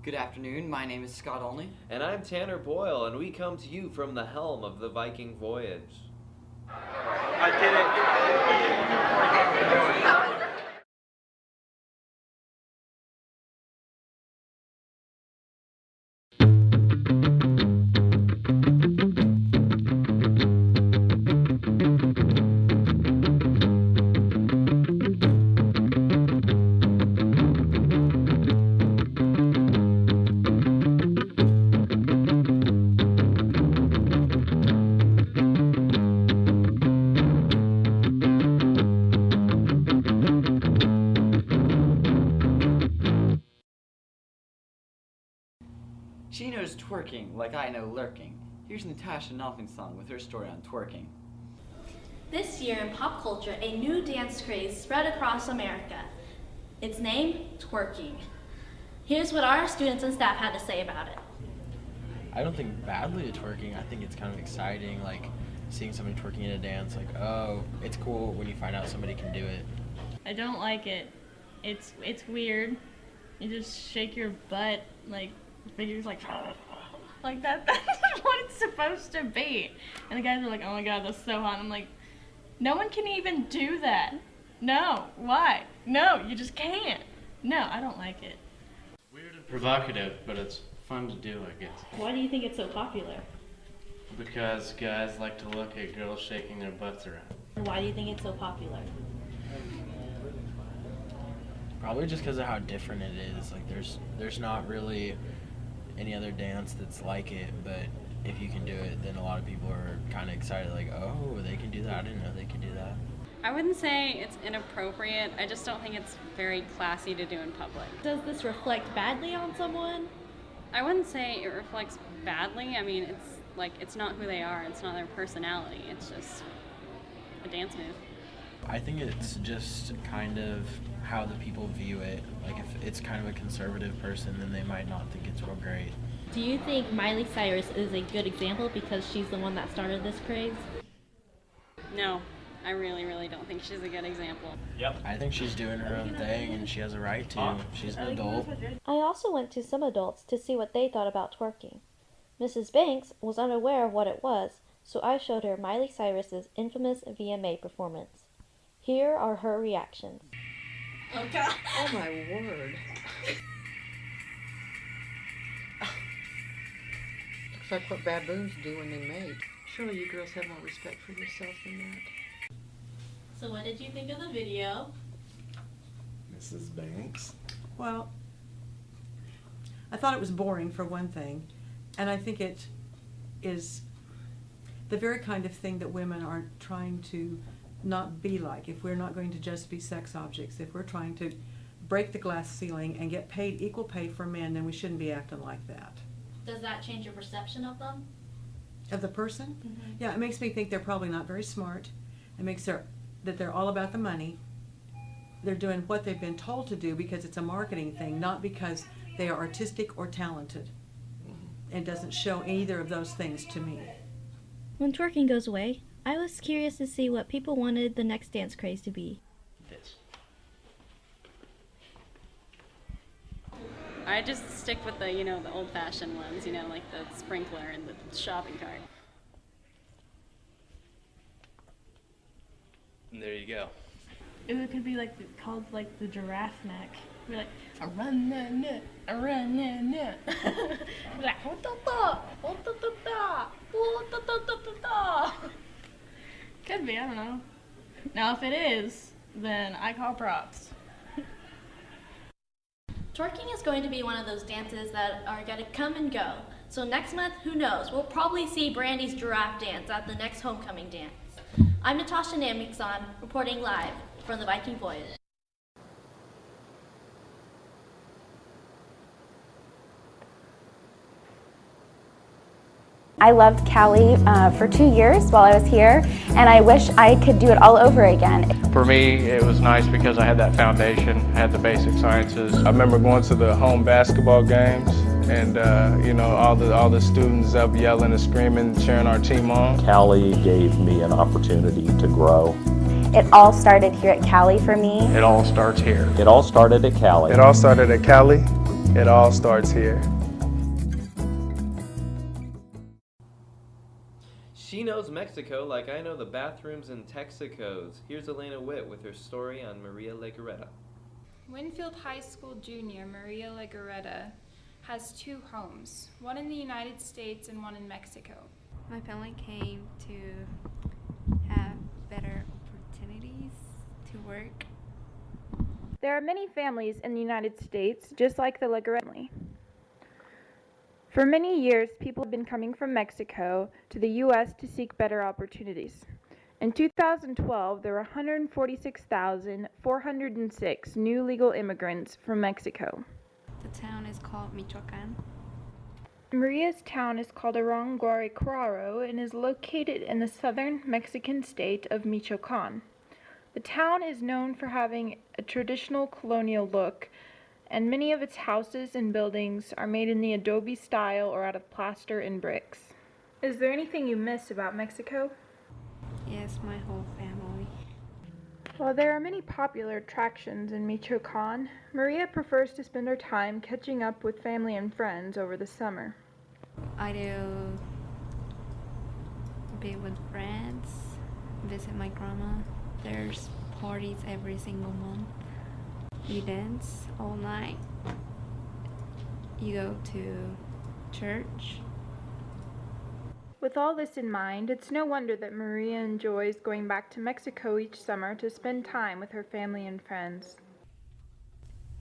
Good afternoon, my name is Scott Olney. And I'm Tanner Boyle, and we come to you from the helm of the Viking voyage. I did it! She knows twerking like I know lurking. Here's Natasha Nolfingsong with her story on twerking. This year in pop culture, a new dance craze spread across America. Its name, twerking. Here's what our students and staff had to say about it. I don't think badly of twerking. I think it's kind of exciting, like seeing somebody twerking in a dance, like, oh, it's cool when you find out somebody can do it. I don't like it. It's weird. You just shake your butt, like, figures like that. That's what it's supposed to be. And the guys are like, oh my god, that's so hot. And I'm like, no one can even do that. No, why? No, you just can't. No, I don't like it. Weird and provocative, but it's fun to do, I guess. Why do you think it's so popular? Because guys like to look at girls shaking their butts around. Why do you think it's so popular? Probably just because of how different it is. Like, there's not really any other dance that's like it, but if you can do it, then a lot of people are kind of excited, like, oh, they can do that. I didn't know they could do that. I wouldn't say it's inappropriate. I just don't think it's very classy to do in public. Does this reflect badly on someone? I wouldn't say it reflects badly. I mean, it's not who they are. It's not their personality. It's just a dance move. I think it's just kind of how the people view it. Like, if it's kind of a conservative person, then they might not think it's real great. Do you think Miley Cyrus is a good example because she's the one that started this craze? No, I really, really don't think she's a good example. Yep. I think she's doing her own thing, and she has a right to. She's an adult. I also went to some adults to see what they thought about twerking. Mrs. Banks was unaware of what it was, so I showed her Miley Cyrus's infamous VMA performance. Here are her reactions. Oh god. Oh my word. Looks like what baboons do when they mate. Surely you girls have more respect for yourselves than that. So what did you think of the video? Mrs. Banks? Well, I thought it was boring for one thing, and I think it is the very kind of thing that women are trying to not be like. If we're not going to just be sex objects, if we're trying to break the glass ceiling and get paid equal pay for men, then we shouldn't be acting like that. Does that change your perception of them? Of the person? Mm-hmm. Yeah, it makes me think they're probably not very smart. It makes that they're all about the money. They're doing what they've been told to do because it's a marketing thing, not because they are artistic or talented. It doesn't show either of those things to me. When twerking goes away, I was curious to see what people wanted the next dance craze to be. This. I just stick with the, the old-fashioned ones, like the sprinkler and the shopping cart. And there you go. It could be called the giraffe neck. Be like, I run na na, I run na na. Like, could be, I don't know. Now if it is, then I call props. Twerking is going to be one of those dances that are going to come and go. So next month, who knows? We'll probably see Brandy's giraffe dance at the next homecoming dance. I'm Natasha Nolfingsong, reporting live from the Viking Voyage. I loved Cali for 2 years while I was here, and I wish I could do it all over again. For me, it was nice because I had that foundation, I had the basic sciences. I remember going to the home basketball games, and all the students up yelling and screaming, cheering our team on. Cali gave me an opportunity to grow. It all started here at Cali for me. It all starts here. It all started at Cali. It all started at Cali It all starts here. She knows Mexico like I know the bathrooms in Texaco's. Here's Elena Witt with her story on Maria Legarreta. Winfield High School junior Maria Legarreta has two homes, one in the United States and one in Mexico. My family came to have better opportunities to work. There are many families in the United States just like the Legarreta family. For many years, people have been coming from Mexico to the U.S. to seek better opportunities. In 2012, there were 146,406 new legal immigrants from Mexico. The town is called Michoacan. Maria's town is called Aranguaricraro and is located in the southern Mexican state of Michoacan. The town is known for having a traditional colonial look, and many of its houses and buildings are made in the adobe style or out of plaster and bricks. Is there anything you miss about Mexico? Yes, my whole family. While there are many popular attractions in Michoacan, Maria prefers to spend her time catching up with family and friends over the summer. I do be with friends, visit my grandma. There's parties every single month. You dance all night. You go to church. With all this in mind, it's no wonder that Maria enjoys going back to Mexico each summer to spend time with her family and friends.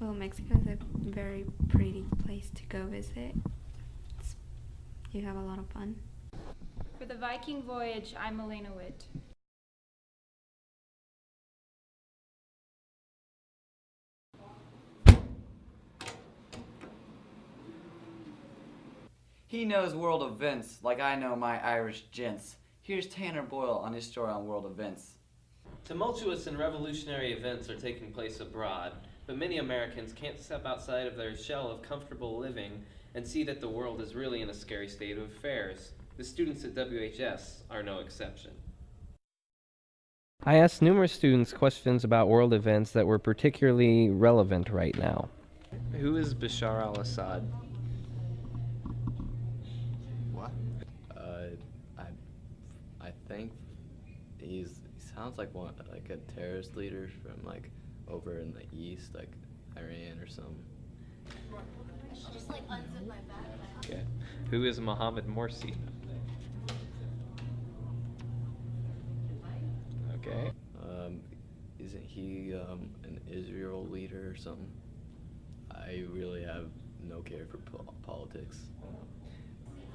Well, Mexico is a very pretty place to go visit. You have a lot of fun. For the Viking Voyage, I'm Elena Witt. He knows world events like I know my Irish gents. Here's Tanner Boyle on his story on world events. Tumultuous and revolutionary events are taking place abroad, but many Americans can't step outside of their shell of comfortable living and see that the world is really in a scary state of affairs. The students at WHS are no exception. I asked numerous students questions about world events that were particularly relevant right now. Who is Bashar al-Assad? What? I think he sounds like a terrorist leader from like over in the east, like Iran or something. Just like unzip my backpack. Okay. Who is Mohammed Morsi? Okay. Isn't he an Israel leader or something? I really have no care for politics.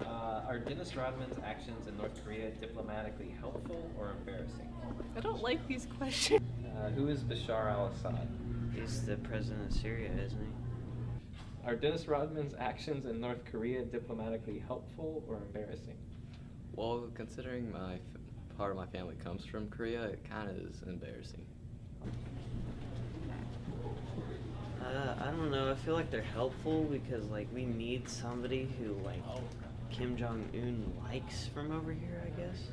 Are Dennis Rodman's actions in North Korea diplomatically helpful or embarrassing? I don't like these questions. Who is Bashar al-Assad? He's the president of Syria, isn't he? Are Dennis Rodman's actions in North Korea diplomatically helpful or embarrassing? Well, considering part of my family comes from Korea, it kind of is embarrassing. I don't know. I feel like they're helpful because, like, we need somebody who, like, Kim Jong-un likes from over here, I guess.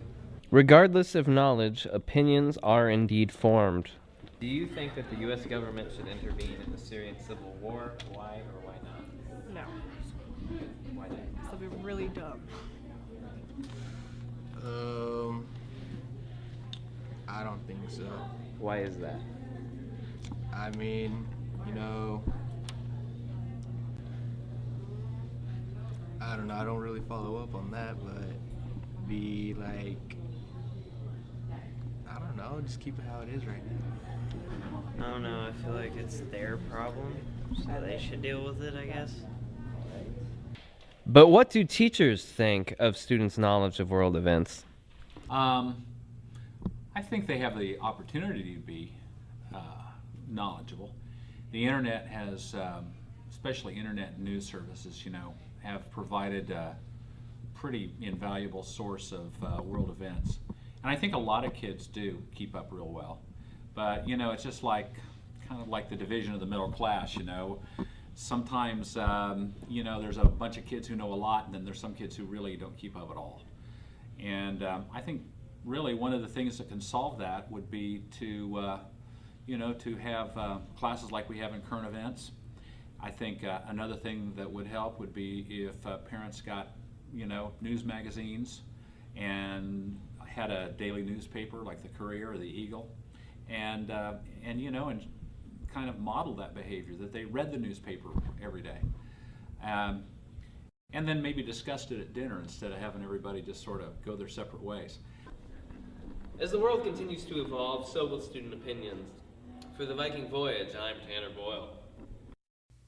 Regardless of knowledge, opinions are indeed formed. Do you think that the U.S. government should intervene in the Syrian civil war? Why or why not? No. Why not? Because they'll be really dumb. I don't think so. Why is that? I mean, you know, I don't know, I don't really follow up on that, but be like, I don't know, just keep it how it is right now. I don't know. I feel like it's their problem, so they should deal with it, I guess. But what do teachers think of students' knowledge of world events? I think they have the opportunity to be knowledgeable. The internet has, especially internet news services, you know, have provided a pretty invaluable source of world events. And I think a lot of kids do keep up real well. But, you know, it's just like, kind of like the division of the middle class, you know. Sometimes, you know, there's a bunch of kids who know a lot, and then there's some kids who really don't keep up at all. And I think really one of the things that can solve that would be to, you know, to have classes like we have in current events, I think another thing that would help would be if parents got, news magazines and had a daily newspaper like the Courier or the Eagle, and kind of model that behavior, that they read the newspaper every day. And then maybe discussed it at dinner instead of having everybody just sort of go their separate ways. As the world continues to evolve, so will student opinions. For the Viking Voyage, I'm Tanner Boyle.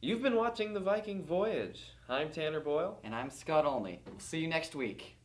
You've been watching the Viking Voyage. I'm Tanner Boyle. And I'm Scott Olney. We'll see you next week.